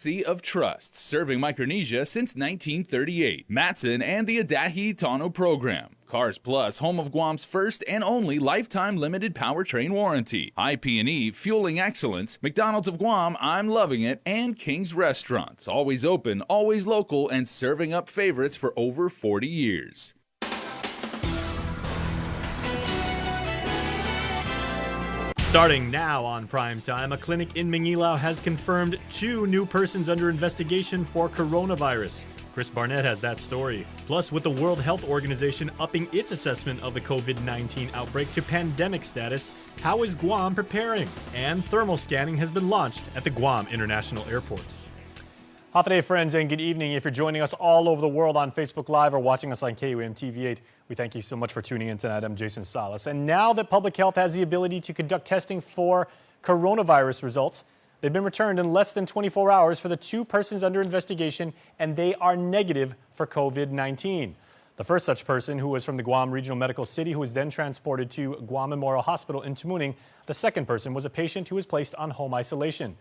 Sea of Trust, serving Micronesia since 1938. Matson and the Adahi Tano program. Cars Plus, home of Guam's first and only lifetime limited powertrain warranty. IP&E, fueling excellence. McDonald's of Guam, I'm loving it. And King's Restaurants, always open, always local, and serving up favorites for over 40 years. Starting now on Primetime, a clinic in Manilao has confirmed 2 new persons under investigation for coronavirus. Chris Barnett has that story. Plus, with the World Health Organization upping its assessment of the COVID-19 outbreak to pandemic status, how is Guam preparing? And thermal scanning has been launched at the Guam International Airport. Hafa friends, and good evening. If you're joining us all over the world on Facebook Live or watching us on KUAM TV8, we thank you so much for tuning in tonight. I'm Jason Salas. And now that public health has the ability to conduct testing for coronavirus results, they've been returned in less than 24 hours for the 2 persons under investigation, and they are negative for COVID-19. The first such person, who was from the Guam Regional Medical City, who was then transported to Guam Memorial Hospital in Tamuning. The second person was a patient who was placed on home isolation.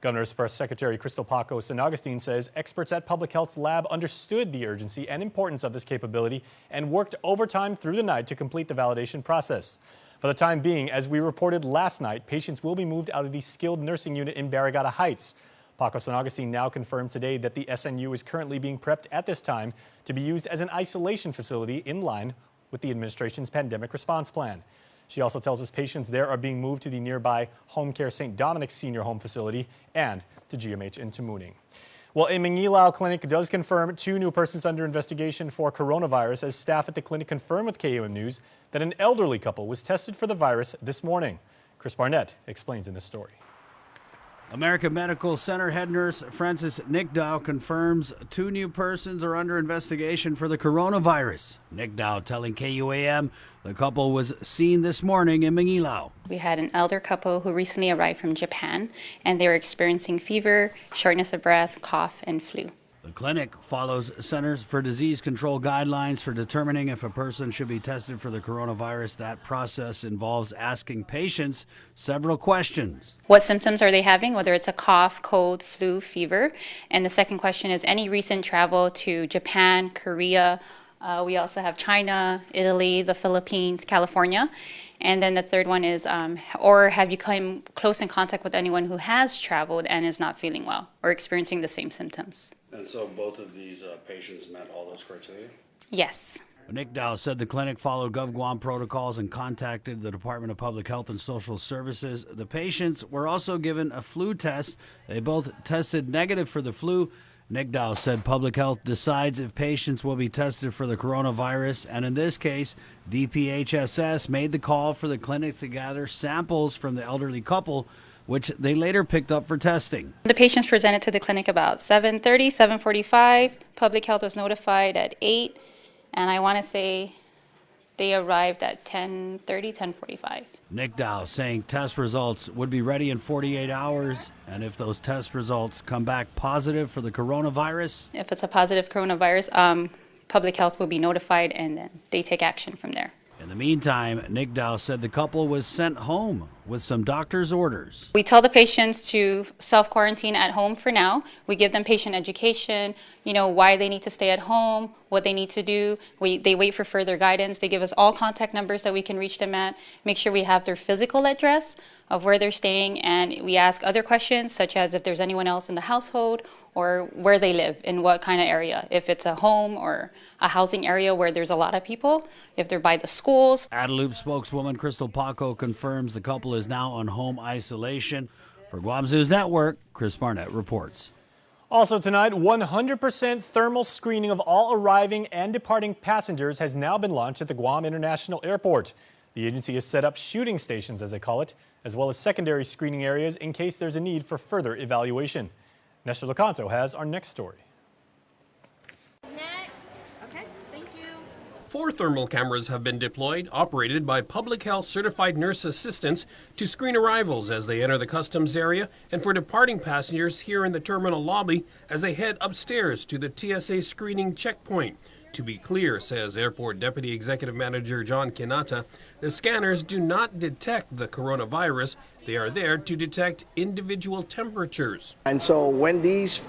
Governor's Press Secretary Crystal Paco San Agustin says experts at Public Health's lab understood the urgency and importance of this capability and worked overtime through the night to complete the validation process. For the time being, as we reported last night, patients will be moved out of the skilled nursing unit in Barrigada Heights. Paco San Agustin now confirmed today that the SNU is currently being prepped at this time to be used as an isolation facility in line with the administration's pandemic response plan. She also tells us patients there are being moved to the nearby Home Care St. Dominic's Senior Home Facility and to GMH in Tamuning. Well, a Manilao clinic does confirm 2 new persons under investigation for coronavirus, as staff at the clinic confirmed with KUAM News that an elderly couple was tested for the virus this morning. Chris Barnett explains in this story. American Medical Center head nurse Frances Nickdow confirms 2 new persons are under investigation for the coronavirus. Nickdow telling KUAM the couple was seen this morning in Manilao. We had an elder couple who recently arrived from Japan, and they were experiencing fever, shortness of breath, cough, and flu. The clinic follows Centers for Disease Control guidelines for determining if a person should be tested for the coronavirus. That process involves asking patients several questions. What symptoms are they having, whether it's a cough, cold, flu, fever? And the second question is any recent travel to Japan, Korea. We also have China, Italy, the Philippines, California. And then the third one is, or have you come close in contact with anyone who has traveled and is not feeling well or experiencing the same symptoms? And so both of these patients met all those criteria? Yes. Nick Dow said the clinic followed GovGuam protocols and contacted the Department of Public Health and Social Services. The patients were also given a flu test. They both tested negative for the flu. Nick Dow said Public Health decides if patients will be tested for the coronavirus, and in this case, DPHSS made the call for the clinic to gather samples from the elderly couple, which they later picked up for testing. The patients presented to the clinic about 7:30, 7:45. Public Health was notified at 8, and I want to say they arrived at 10:30, 10:45. Nick Dow saying test results would be ready in 48 hours, and if those test results come back positive for the coronavirus, if it's a positive coronavirus, Public Health will be notified, and then they take action from there. in the meantime, Nick Dow said the couple was sent home with some doctor's orders. We tell the patients to self-quarantine at home for now. We give them patient education, why they need to stay at home, what they need to do. They wait for further guidance. They give us all contact numbers that we can reach them at, make sure we have their physical address of where they're staying, and we ask other questions such as if there's anyone else in the household or where they live, in what kind of area, if it's a home or a housing area where there's a lot of people, if they're by the schools. Adelup spokeswoman Crystal Paco confirms the couple is now on home isolation. For Guam's News Network, Chris Barnett reports. Also tonight, 100% thermal screening of all arriving and departing passengers has now been launched at the Guam International Airport. The agency has set up shooting stations, as they call it, as well as secondary screening areas in case there's a need for further evaluation. Nestor Locanto has our next story. Next. Okay, thank you. 4 thermal cameras have been deployed, operated by public health certified nurse assistants to screen arrivals as they enter the customs area and for departing passengers here in the terminal lobby as they head upstairs to the TSA screening checkpoint. To be clear, says Airport Deputy Executive Manager John Kinata, the scanners do not detect the coronavirus. They are there to detect individual temperatures. And so when these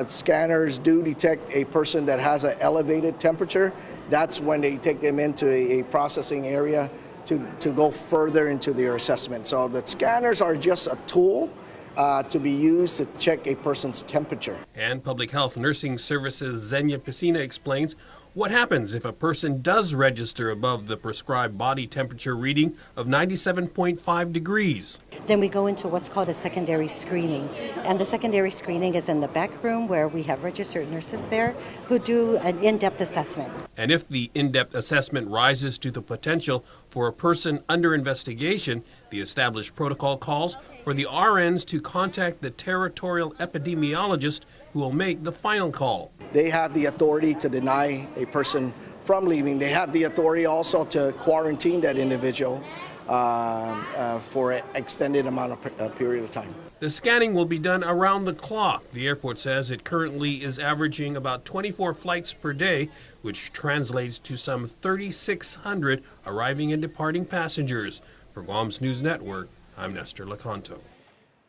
scanners do detect a person that has an elevated temperature, that's when they take them into a processing area to go further into their assessment. So the scanners are just a tool to be used to check a person's temperature. And Public Health Nursing Services Xenia Piscina explains what happens if a person does register above the prescribed body temperature reading of 97.5 degrees. Then we go into what's called a secondary screening. And the secondary screening is in the back room where we have registered nurses there who do an in-depth assessment. And if the in-depth assessment rises to the potential for a person under investigation, the established protocol calls for the RNs to contact the territorial epidemiologist who will make the final call. They have the authority to deny a person from leaving. They have the authority also to quarantine that individual for an extended amount of period of time. The scanning will be done around the clock. The airport says it currently is averaging about 24 flights per day, which translates to some 3,600 arriving and departing passengers. For Guam's News Network, I'm Nestor Lecanto.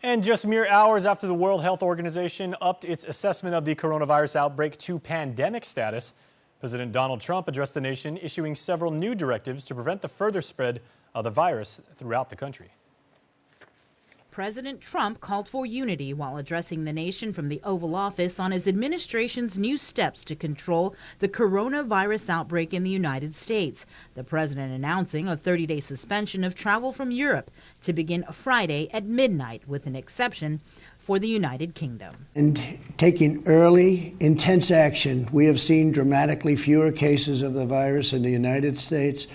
And just mere hours after the World Health Organization upped its assessment of the coronavirus outbreak to pandemic status, President Donald Trump addressed the nation, issuing several new directives to prevent the further spread of the virus throughout the country. President Trump called for unity while addressing the nation from the Oval Office on his administration's new steps to control the coronavirus outbreak in the United States. The president announcing a 30-day suspension of travel from Europe to begin Friday at midnight, with an exception for the United Kingdom. And taking early, intense action, we have seen dramatically fewer cases of the virus in the United States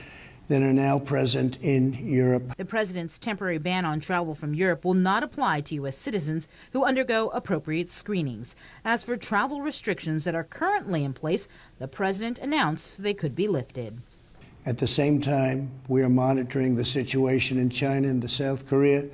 than are now present in Europe. The president's temporary ban on travel from Europe will not apply to U.S. citizens who undergo appropriate screenings. As for travel restrictions that are currently in place, the president announced they could be lifted. At the same time, we are monitoring the situation in China and South Korea.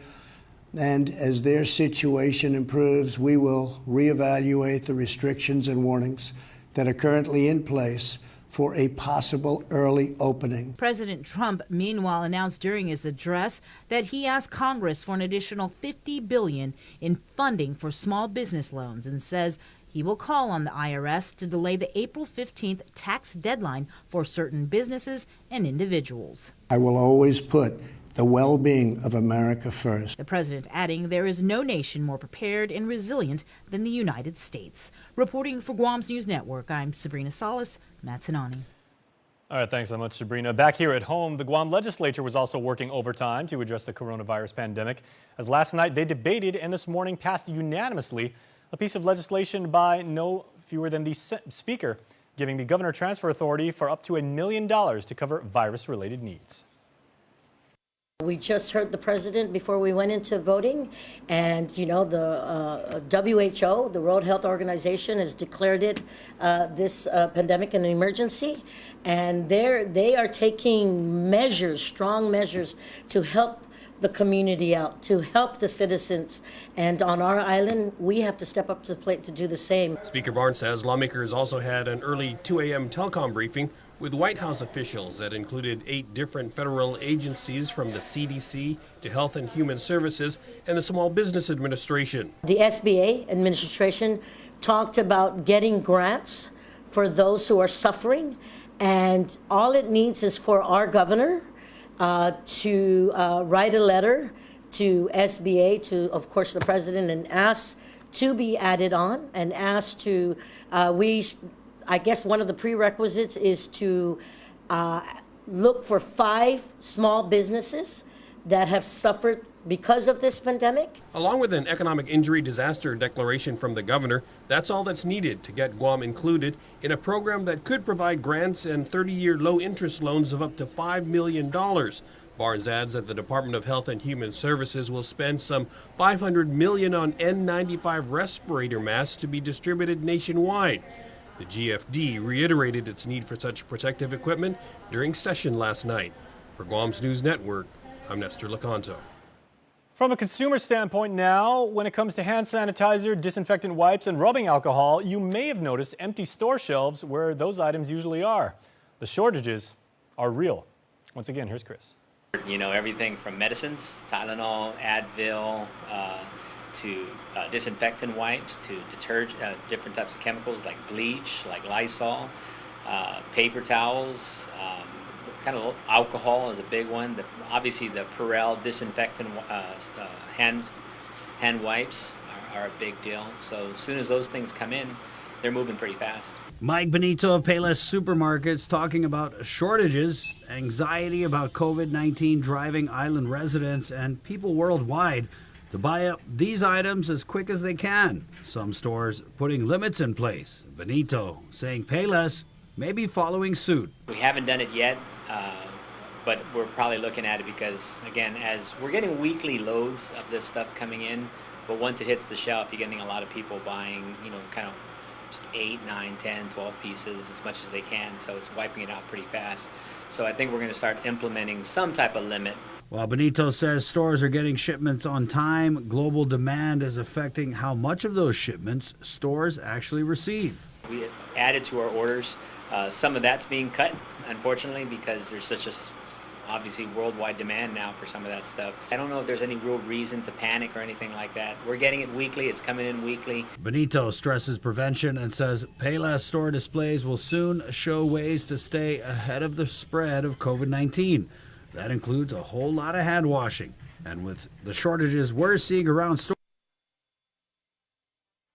And as their situation improves, we will reevaluate the restrictions and warnings that are currently in place for a possible early opening. President Trump, meanwhile, announced during his address that he asked Congress for an additional $50 billion in funding for small business loans, and says he will call on the IRS to delay the April 15th tax deadline for certain businesses and individuals. I will always put the well-being of America first. The president adding there is no nation more prepared and resilient than the United States. Reporting for Guam's News Network, I'm Sabrina Salas, Matsunani. All right, thanks so much, Sabrina. Back here at home, the Guam legislature was also working overtime to address the coronavirus pandemic, as last night they debated and this morning passed unanimously a piece of legislation by no fewer than the Speaker, giving the governor transfer authority for up to $1 million to cover virus-related needs. We just heard the president before we went into voting, and you know the WHO, the World Health Organization, has declared it this pandemic an emergency, and they are taking measures, strong measures, to help the community out, to help the citizens. And on our island, we have to step up to the plate to do the same. Speaker Barnes says lawmakers also had an early 2 a.m. telecom briefing with White House officials that included 8 different federal agencies, from the CDC to Health and Human Services and the Small Business Administration. The SBA administration talked about getting grants for those who are suffering, and all it needs is for our governor to write a letter to SBA, to, of course, the president, and ask to be added on, and ask to, I guess one of the prerequisites is to look for 5 small businesses that have suffered because of this pandemic. Along with an economic injury disaster declaration from the governor, that's all that's needed to get Guam included in a program that could provide grants and 30-year low-interest loans of up to $5 million. Barnes adds that the Department of Health and Human Services will spend some $500 million on N95 respirator masks to be distributed nationwide. The GFD reiterated its need for such protective equipment during session last night. For Guam's News Network, I'm Nestor Lecanto. From a consumer standpoint now, when it comes to hand sanitizer, disinfectant wipes, and rubbing alcohol, you may have noticed empty store shelves where those items usually are. The shortages are real. Once again, here's Chris. You know, everything from medicines, Tylenol, Advil, to disinfectant wipes, to detergent, different types of chemicals like bleach, like Lysol, paper towels, kind of alcohol is a big one. Obviously, the Purell disinfectant hand wipes are a big deal. So as soon as those things come in, they're moving pretty fast. Mike Benito of Payless Supermarkets talking about shortages, anxiety about COVID-19 driving island residents and people worldwide to buy up these items as quick as they can. Some stores putting limits in place. Benito saying Payless may be following suit. We haven't done it yet, but we're probably looking at it because, again, as we're getting weekly loads of this stuff coming in, but once it hits the shelf, you're getting a lot of people buying, kind of 8, 9, 10, 12 pieces as much as they can, so it's wiping it out pretty fast. So I think we're going to start implementing some type of limit. While Benito says stores are getting shipments on time, global demand is affecting how much of those shipments stores actually receive. We added to our orders. Some of that's being cut, unfortunately, because there's such a obviously worldwide demand now for some of that stuff. I don't know if there's any real reason to panic or anything like that. We're getting it weekly. It's coming in weekly. Benito stresses prevention and says Payless store displays will soon show ways to stay ahead of the spread of COVID-19. That includes a whole lot of hand washing. And with the shortages we're seeing around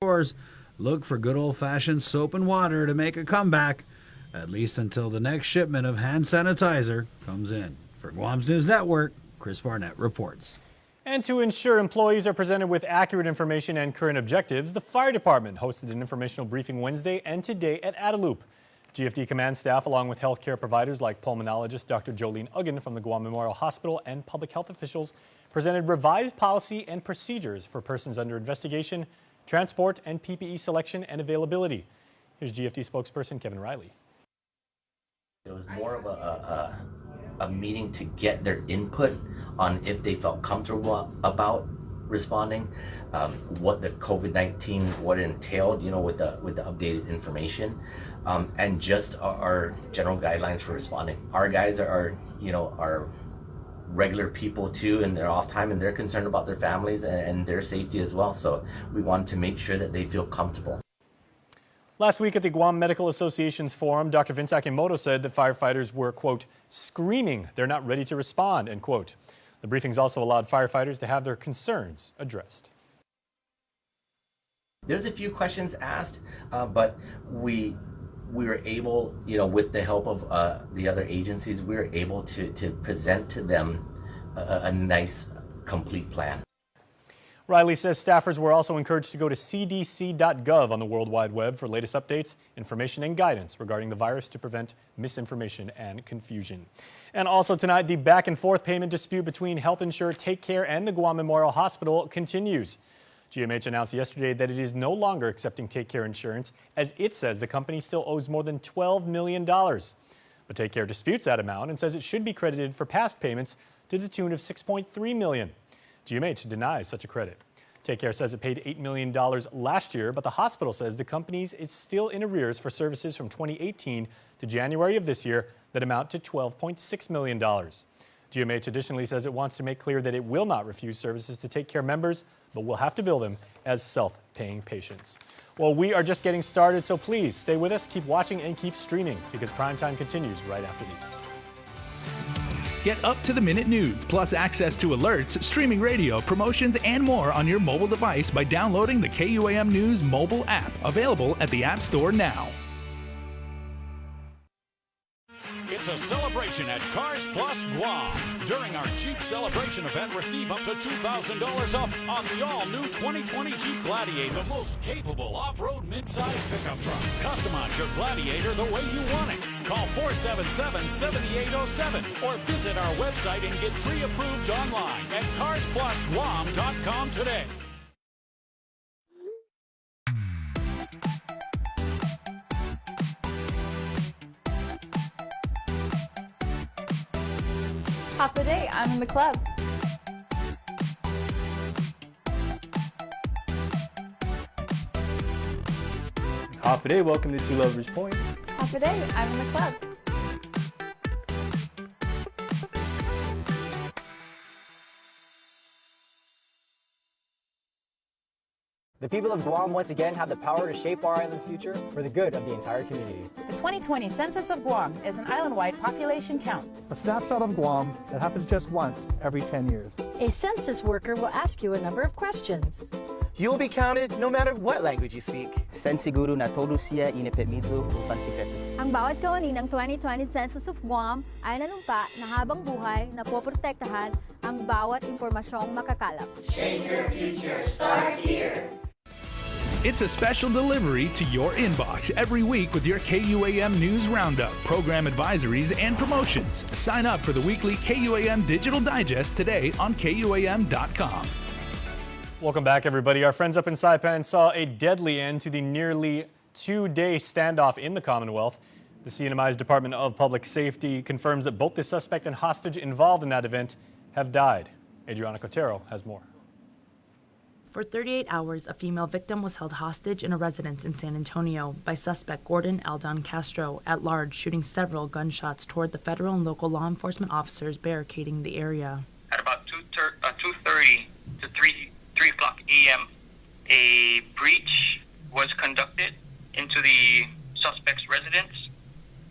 stores, look for good old-fashioned soap and water to make a comeback, at least until the next shipment of hand sanitizer comes in. For Guam's News Network, Chris Barnett reports. And to ensure employees are presented with accurate information and current objectives, the fire department hosted an informational briefing Wednesday and today at Adelup. GFD command staff, along with healthcare providers like pulmonologist Dr. Jolene Uggan from the Guam Memorial Hospital and public health officials, presented revised policy and procedures for persons under investigation, transport, and PPE selection and availability. Here's GFD spokesperson Kevin Riley. It was more of a meeting to get their input on if they felt comfortable about responding, what the COVID-19, what it entailed, with the updated information, and just our general guidelines for responding. Our guys are regular people too, and they're off time, and they're concerned about their families and their safety as well. So we want to make sure that they feel comfortable. Last week at the Guam Medical Association's forum, Dr. Vince Akimoto said that firefighters were, quote, screaming they're not ready to respond, end quote. The briefings also allowed firefighters to have their concerns addressed. There's a few questions asked, but we were able, with the help of the other agencies, we were able to present to them a nice, complete plan. Riley says staffers were also encouraged to go to cdc.gov on the World Wide Web for latest updates, information, and guidance regarding the virus to prevent misinformation and confusion. And also tonight, the back-and-forth payment dispute between health insurer Take Care and the Guam Memorial Hospital continues. GMH announced yesterday that it is no longer accepting Take Care insurance, as it says the company still owes more than $12 million. But Take Care disputes that amount and says it should be credited for past payments to the tune of $6.3 million. GMH denies such a credit. Take Care says it paid $8 million last year, but the hospital says the company is still in arrears for services from 2018 to January of this year that amount to $12.6 million. GMH additionally says it wants to make clear that it will not refuse services to Take Care members, but will have to bill them as self-paying patients. Well, we are just getting started, so please stay with us, keep watching, and keep streaming, because Primetime continues right after these. Get up-to-the-minute news, plus access to alerts, streaming radio, promotions, and more on your mobile device by downloading the KUAM News mobile app, available at the App Store now. It's a celebration at Cars Plus Guam. During our Jeep Celebration event, receive up to $2,000 off on the all-new 2020 Jeep Gladiator, the most capable off-road mid-size pickup truck. Customize your Gladiator the way you want it. Call 477-7807 or visit our website and get pre-approved online at carsplusguam.com today. Half the day, I'm in the club. Half a day, welcome to Two Lovers Point. Half a day, I'm in the club. The people of Guam once again have the power to shape our island's future for the good of the entire community. The 2020 Census of Guam is an island-wide population count. A snapshot of Guam that happens just once every 10 years. A census worker will ask you a number of questions. You'll be counted no matter what language you speak. Sensiguro na todo siya inipetmizo upang sikreto. Ang bawat kawani ng 2020 Census of Guam ay nanumpa na habang buhay na poprotektahan ang bawat impormasyong makakalap. Shape your future. Start here. It's a special delivery to your inbox every week with your KUAM News Roundup, program advisories, and promotions. Sign up for the weekly KUAM Digital Digest today on KUAM.com. Welcome back, everybody. Our friends up in Saipan saw a deadly end to the nearly two-day standoff in the Commonwealth. The CNMI's Department of Public Safety confirms that both the suspect and hostage involved in that event have died. Adriana Cotero has more. For 38 hours, a female victim was held hostage in a residence in San Antonio by suspect Gordon Aldon Castro at large, shooting several gunshots toward the federal and local law enforcement officers barricading the area. At about 2:30 to 3 o'clock a.m., a breach was conducted into the suspect's residence,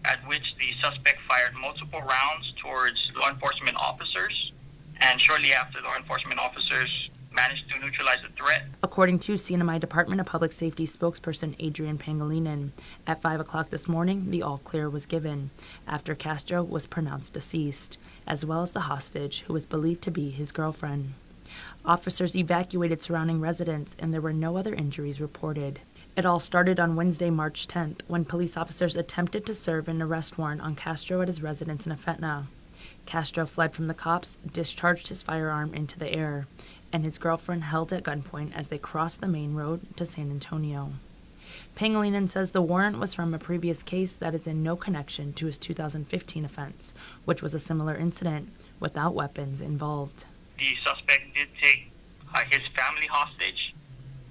at which the suspect fired multiple rounds towards law enforcement officers, and shortly after, law enforcement officers managed to neutralize the threat. According to CNMI Department of Public Safety spokesperson Adrian Pangilinan, at 5 o'clock this morning, the all clear was given after Castro was pronounced deceased, as well as the hostage, who was believed to be his girlfriend. Officers evacuated surrounding residents, and there were no other injuries reported. It all started on Wednesday, March 10th, when police officers attempted to serve an arrest warrant on Castro at his residence in Afetna. Castro fled from the cops, discharged his firearm into the air, and his girlfriend held at gunpoint as they crossed the main road to San Antonio. Pangilinan says the warrant was from a previous case that is in no connection to his 2015 offense, which was a similar incident without weapons involved. The suspect did take his family hostage,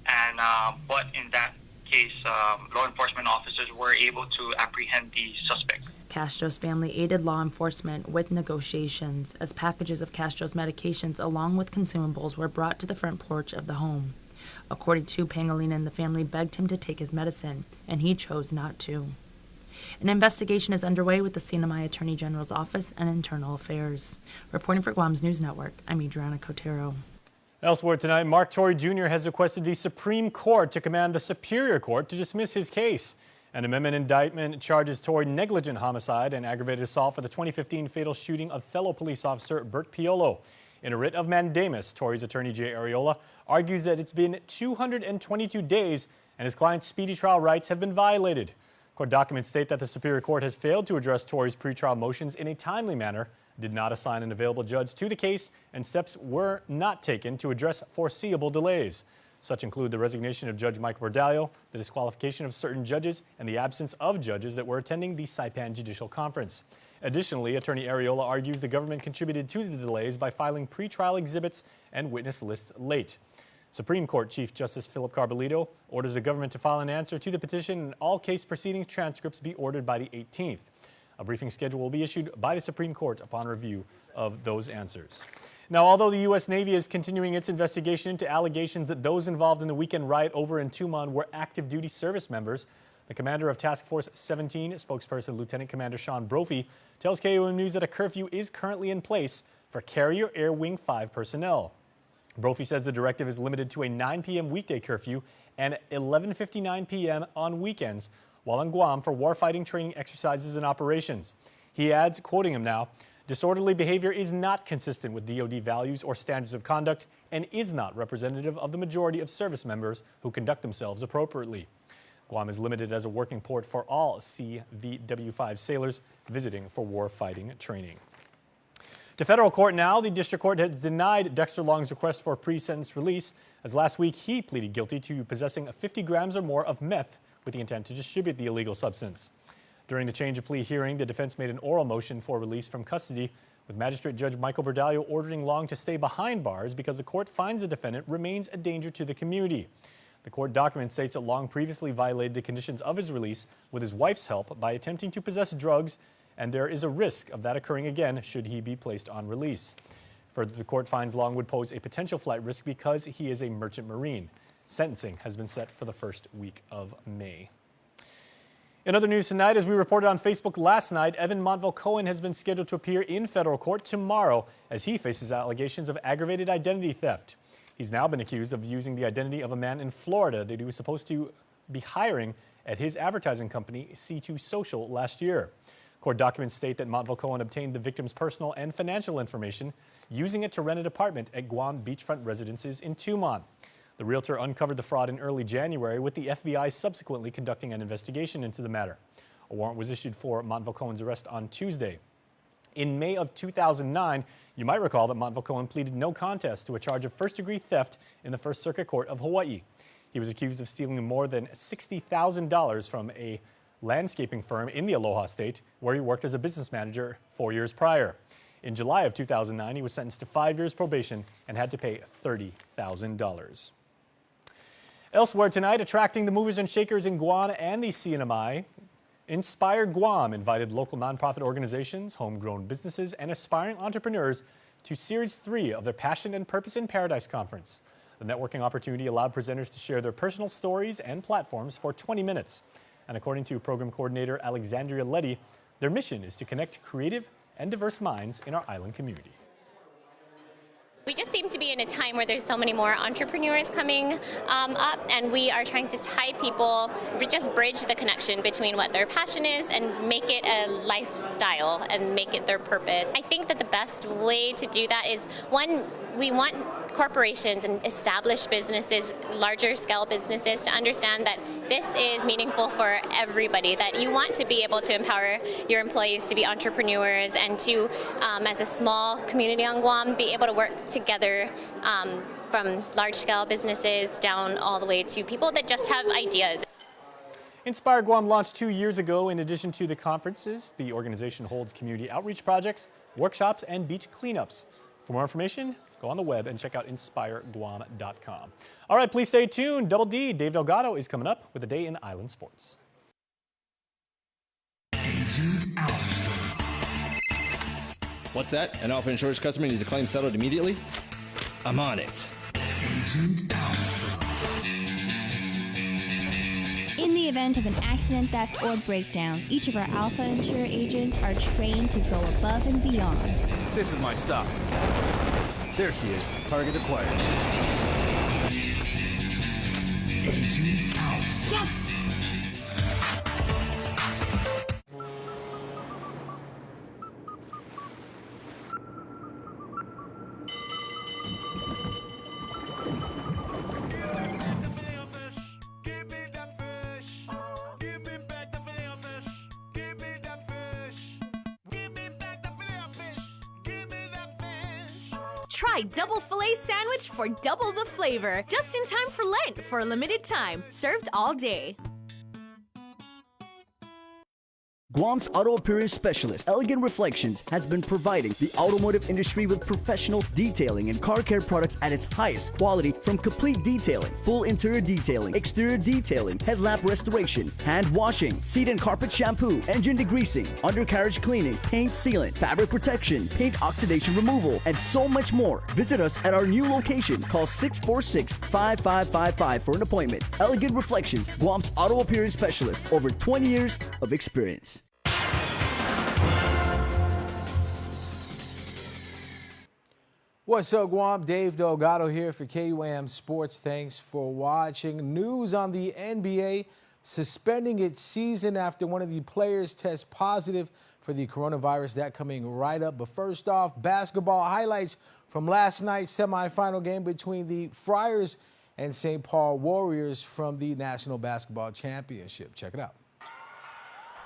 and but in that case, law enforcement officers were able to apprehend the suspect. Castro's family aided law enforcement with negotiations as packages of Castro's medications along with consumables were brought to the front porch of the home. According to Pangilinan, the family begged him to take his medicine, and he chose not to. An investigation is underway with the CNMI Attorney General's Office and Internal Affairs. Reporting for Guam's News Network, I'm Adriana Cotero. Elsewhere tonight, Mark Torrey Jr. has requested the Supreme Court to command the Superior Court to dismiss his case. An amendment indictment charges Torrey negligent homicide and aggravated assault for the 2015 fatal shooting of fellow police officer Bert Piolo. In a writ of mandamus, Torrey's attorney Jay Arreola argues that it's been 222 days and his client's speedy trial rights have been violated. Court documents state that the Superior Court has failed to address Torrey's pretrial motions in a timely manner, did not assign an available judge to the case, and steps were not taken to address foreseeable delays. Such include the resignation of Judge Michael Bordallo, the disqualification of certain judges, and the absence of judges that were attending the Saipan Judicial Conference. Additionally, Attorney Arreola argues the government contributed to the delays by filing pretrial exhibits and witness lists late. Supreme Court Chief Justice Philip Carbolito orders the government to file an answer to the petition and all case proceedings transcripts be ordered by the 18th. A briefing schedule will be issued by the Supreme Court upon review of those answers. Now, although the U.S. Navy is continuing its investigation into allegations that those involved in the weekend riot over in Tumon were active duty service members, the commander of Task Force 17, spokesperson Lieutenant Commander Sean Brophy, tells KUAM News that a curfew is currently in place for Carrier Air Wing 5 personnel. Brophy says the directive is limited to a 9 p.m. weekday curfew and 11:59 p.m. on weekends while on Guam for warfighting training exercises and operations. He adds, quoting him now, "Disorderly behavior is not consistent with DoD values or standards of conduct and is not representative of the majority of service members who conduct themselves appropriately." Guam is limited as a working port for all CVW-5 sailors visiting for warfighting training. To federal court now, the district court has denied Dexter Long's request for pre-sentence release, as last week he pleaded guilty to possessing 50 grams or more of meth with the intent to distribute the illegal substance. During the change of plea hearing, the defense made an oral motion for release from custody, with Magistrate Judge Michael Bordallo ordering Long to stay behind bars because the court finds the defendant remains a danger to the community. The court document states that Long previously violated the conditions of his release with his wife's help by attempting to possess drugs, and there is a risk of that occurring again should he be placed on release. Further, the court finds Long would pose a potential flight risk because he is a merchant marine. Sentencing has been set for the first week of May. In other news tonight, as we reported on Facebook last night, Evan Montville-Cohen has been scheduled to appear in federal court tomorrow as he faces allegations of aggravated identity theft. He's now been accused of using the identity of a man in Florida that he was supposed to be hiring at his advertising company, C2 Social, last year. Court documents state that Montville-Cohen obtained the victim's personal and financial information, using it to rent an apartment at Guam beachfront residences in Tumon. The realtor uncovered the fraud in early January, with the FBI subsequently conducting an investigation into the matter. A warrant was issued for Montville-Cohen's arrest on Tuesday. In May of 2009, you might recall that Montville-Cohen pleaded no contest to a charge of first-degree theft in the First Circuit Court of Hawaii. He was accused of stealing more than $60,000 from a landscaping firm in the Aloha State, where he worked as a business manager 4 years prior. In July of 2009, he was sentenced to 5 years probation and had to pay $30,000. Elsewhere tonight, attracting the movers and shakers in Guam and the CNMI, Inspire Guam invited local nonprofit organizations, homegrown businesses, and aspiring entrepreneurs to Series 3 of their Passion and Purpose in Paradise Conference. The networking opportunity allowed presenters to share their personal stories and platforms for 20 minutes. And according to program coordinator Alexandria Letty, their mission is to connect creative and diverse minds in our island community. We just seem to be in a time where there's so many more entrepreneurs coming up, and we are trying to tie people, just bridge the connection between what their passion is and make it a lifestyle and make it their purpose. I think that the best way to do that is, one, we want corporations and established businesses, larger scale businesses, to understand that this is meaningful for everybody, that you want to be able to empower your employees to be entrepreneurs and to, as a small community on Guam, be able to work together from large scale businesses down all the way to people that just have ideas. Inspire Guam launched 2 years ago. In addition to the conferences, the organization holds community outreach projects, workshops, and beach cleanups. For more information, go on the web and check out inspireguam.com. All right, please stay tuned. Double D, Dave Delgado, is coming up with a day in island sports. Agent Alpha. What's that? An Alpha Insurance customer needs a claim settled immediately? I'm on it. Agent Alpha. In the event of an accident, theft, or breakdown, each of our Alpha Insure agents are trained to go above and beyond. This is my stop. There she is. Target acquired. Agent Alpha. Yes! Try double filet sandwich for double the flavor. Just in time for Lent for a limited time. Served all day. Guam's auto appearance specialist, Elegant Reflections, has been providing the automotive industry with professional detailing and car care products at its highest quality, from complete detailing, full interior detailing, exterior detailing, headlamp restoration, hand washing, seat and carpet shampoo, engine degreasing, undercarriage cleaning, paint sealant, fabric protection, paint oxidation removal, and so much more. Visit us at our new location. Call 646-5555 for an appointment. Elegant Reflections, Guam's auto appearance specialist, over 20 years of experience. What's up, Guam? Dave Delgado here for KUAM Sports. Thanks for watching. News on the NBA suspending its season after one of the players tests positive for the coronavirus. That coming right up. But first off, basketball highlights from last night's semifinal game between the Friars and St. Paul Warriors from the National Basketball Championship. Check it out.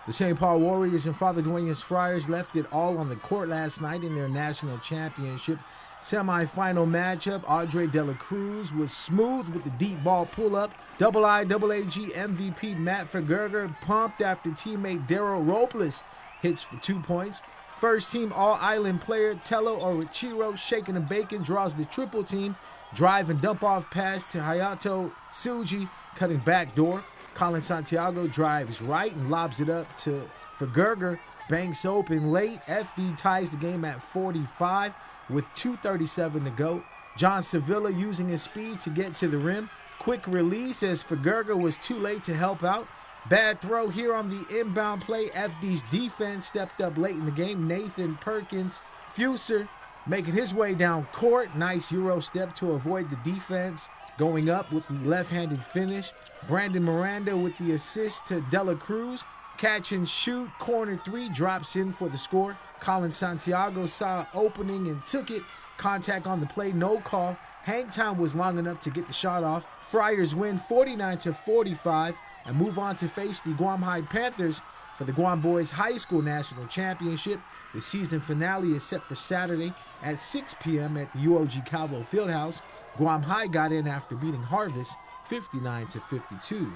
The St. Paul Warriors and Father Duenas Friars left it all on the court last night in their National Championship semi-final matchup. Audrey De La Cruz was smooth with the deep ball pull-up. IIAG MVP Matt Vergerger pumped after teammate Daryl Robles hits for 2 points. First-team All-Island player Tello Orichiro shaking and baking draws the triple team. Drive and dump off pass to Hayato Tsuji, cutting back door. Colin Santiago drives right and lobs it up to Fagurger. Banks open late. FD ties the game at 45 with 2:37 to go. John Sevilla using his speed to get to the rim. Quick release as Fagurger was too late to help out. Bad throw here on the inbound play. FD's defense stepped up late in the game. Nathan Perkins, Fuser, making his way down court. Nice Euro step to avoid the defense. Going up with the left-handed finish. Brandon Miranda with the assist to Dela Cruz. Catch and shoot, corner three, drops in for the score. Colin Santiago saw opening and took it. Contact on the play, no call. Hang time was long enough to get the shot off. Friars win 49-45 and move on to face the Guam High Panthers for the Guam Boys High School National Championship. The season finale is set for Saturday at 6 p.m. at the UOG Calvo Fieldhouse. Guam High got in after beating Harvest 59-52.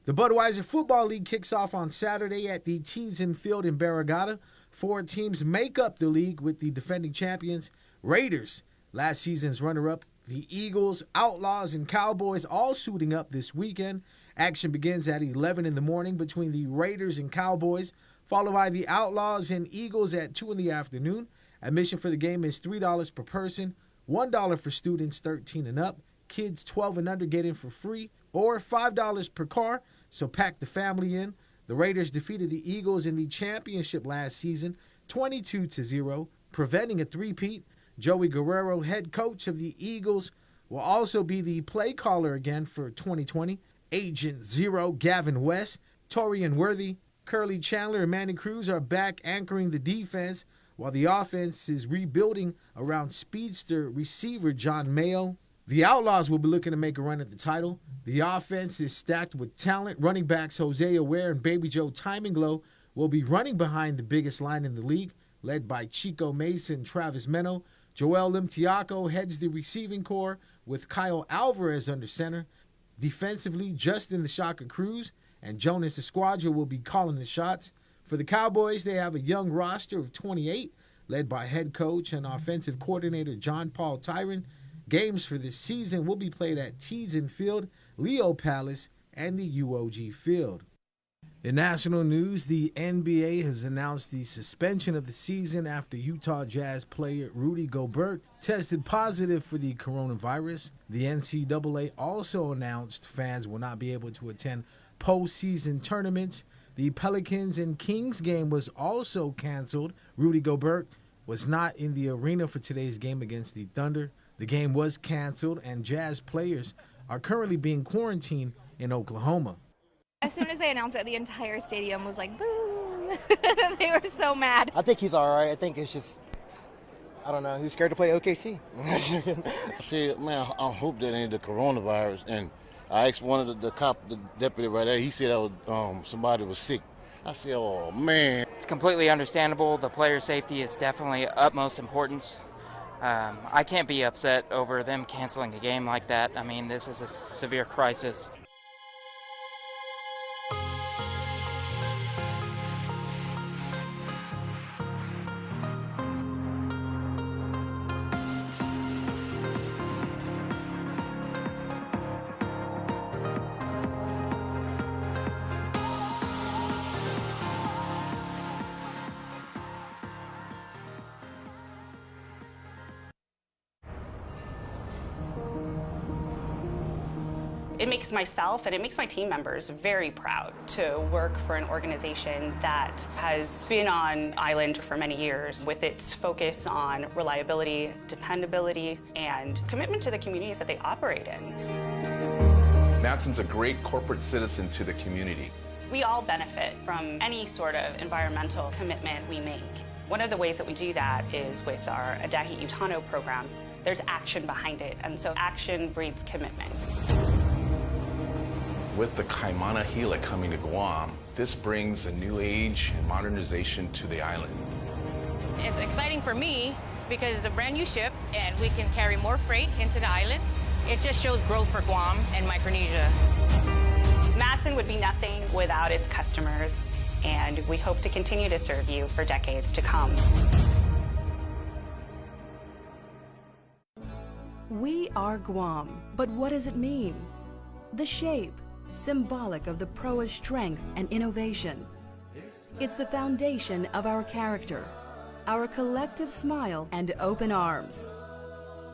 The Budweiser Football League kicks off on Saturday at the Teason Field in Barragata. 4 teams make up the league with the defending champions, Raiders, last season's runner-up, the Eagles, Outlaws, and Cowboys all suiting up this weekend. Action begins at 11 in the morning between the Raiders and Cowboys, followed by the Outlaws and Eagles at 2 in the afternoon. Admission for the game is $3 per person, $1 for students 13 and up. Kids 12 and under get in for free, or $5 per car, so pack the family in. The Raiders defeated the Eagles in the championship last season 22-0, preventing a three-peat. Joey Guerrero, head coach of the Eagles, will also be the play caller again for 2020. Agent Zero, Gavin West, Torian Worthy, Curly Chandler, and Manny Cruz are back anchoring the defense, while the offense is rebuilding around speedster receiver John Mayo. The Outlaws will be looking to make a run at the title. The offense is stacked with talent. Running backs Jose Aware and Baby Joe Timinglow will be running behind the biggest line in the league, led by Chico Mason, Travis Meno. Joel Limtiaco heads the receiving corps with Kyle Alvarez under center. Defensively, Justin the Shaka Cruz and Jonas Esquadra will be calling the shots. For the Cowboys, they have a young roster of 28, led by head coach and offensive coordinator John Paul Tyron. Games for this season will be played at Teason Field, Leo Palace, and the UOG Field. In national news, the NBA has announced the suspension of the season after Utah Jazz player Rudy Gobert tested positive for the coronavirus. The NCAA also announced fans will not be able to attend postseason tournaments. The Pelicans and Kings game was also canceled. Rudy Gobert was not in the arena for today's game against the Thunder. The game was canceled, and Jazz players are currently being quarantined in Oklahoma. As soon as they announced it, the entire stadium was like, boo! They were so mad. I think he's all right. I think it's just, I don't know, he's scared to play OKC. See, man, I hope that ain't the coronavirus. And I asked one of the deputy right there, he said that was, somebody was sick. I said, oh, man. It's completely understandable. The player safety is definitely utmost importance. I can't be upset over them canceling a game like that. I mean, this is a severe crisis. It makes myself and it makes my team members very proud to work for an organization that has been on island for many years with its focus on reliability, dependability, and commitment to the communities that they operate in. Matson's a great corporate citizen to the community. We all benefit from any sort of environmental commitment we make. One of the ways that we do that is with our Adahi Utano program. There's action behind it, and so action breeds commitment. With the Kaimana Hila coming to Guam, this brings a new age and modernization to the island. It's exciting for me because it's a brand new ship and we can carry more freight into the islands. It just shows growth for Guam and Micronesia. Matson would be nothing without its customers, and we hope to continue to serve you for decades to come. We are Guam, but what does it mean? The shape, symbolic of the proa's strength and innovation. It's the foundation of our character, our collective smile and open arms.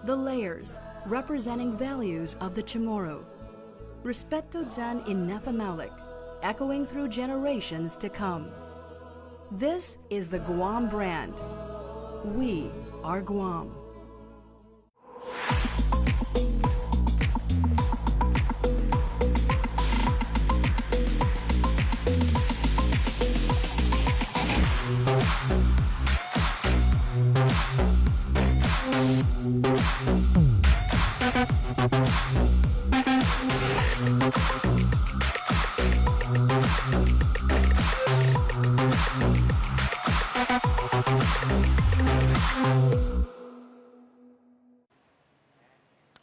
The layers, representing values of the Chamorro. Respeto Zan Inafamalik, echoing through generations to come. This is the Guam brand. We are Guam.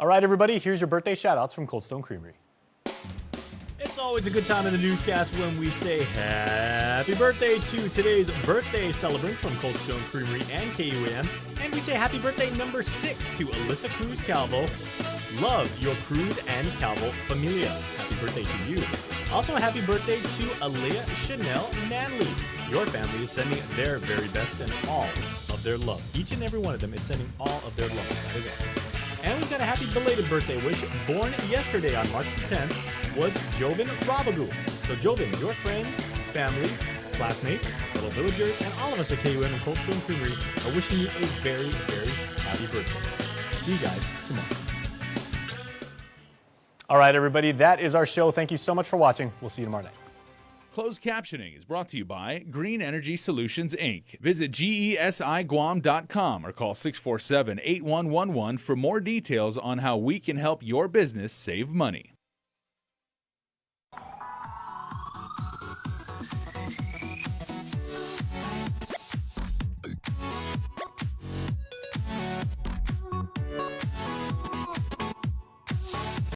All right, everybody, here's your birthday shout-outs from Cold Stone Creamery. It's always a good time in the newscast when we say happy birthday to today's birthday celebrants from Cold Stone Creamery and KUAM. And we say happy birthday number 6 to Alyssa Cruz Calvo. Love your Cruz and Calvo familia. Happy birthday to you. Also, happy birthday to Alea Chanel Manley. Your family is sending their very best and all of their love. Each and every one of them is sending all of their love. That is awesome. And we've got a happy belated birthday wish. Born yesterday on March the 10th was Joven Rabagu. So Joven, your friends, family, classmates, little villagers, and all of us at KUM and Cold Stone Creamery are wishing you a very, very happy birthday. See you guys tomorrow. All right, everybody, that is our show. Thank you so much for watching. We'll see you tomorrow night. Closed captioning is brought to you by Green Energy Solutions, Inc. Visit GESIGuam.com or call 647-8111 for more details on how we can help your business save money.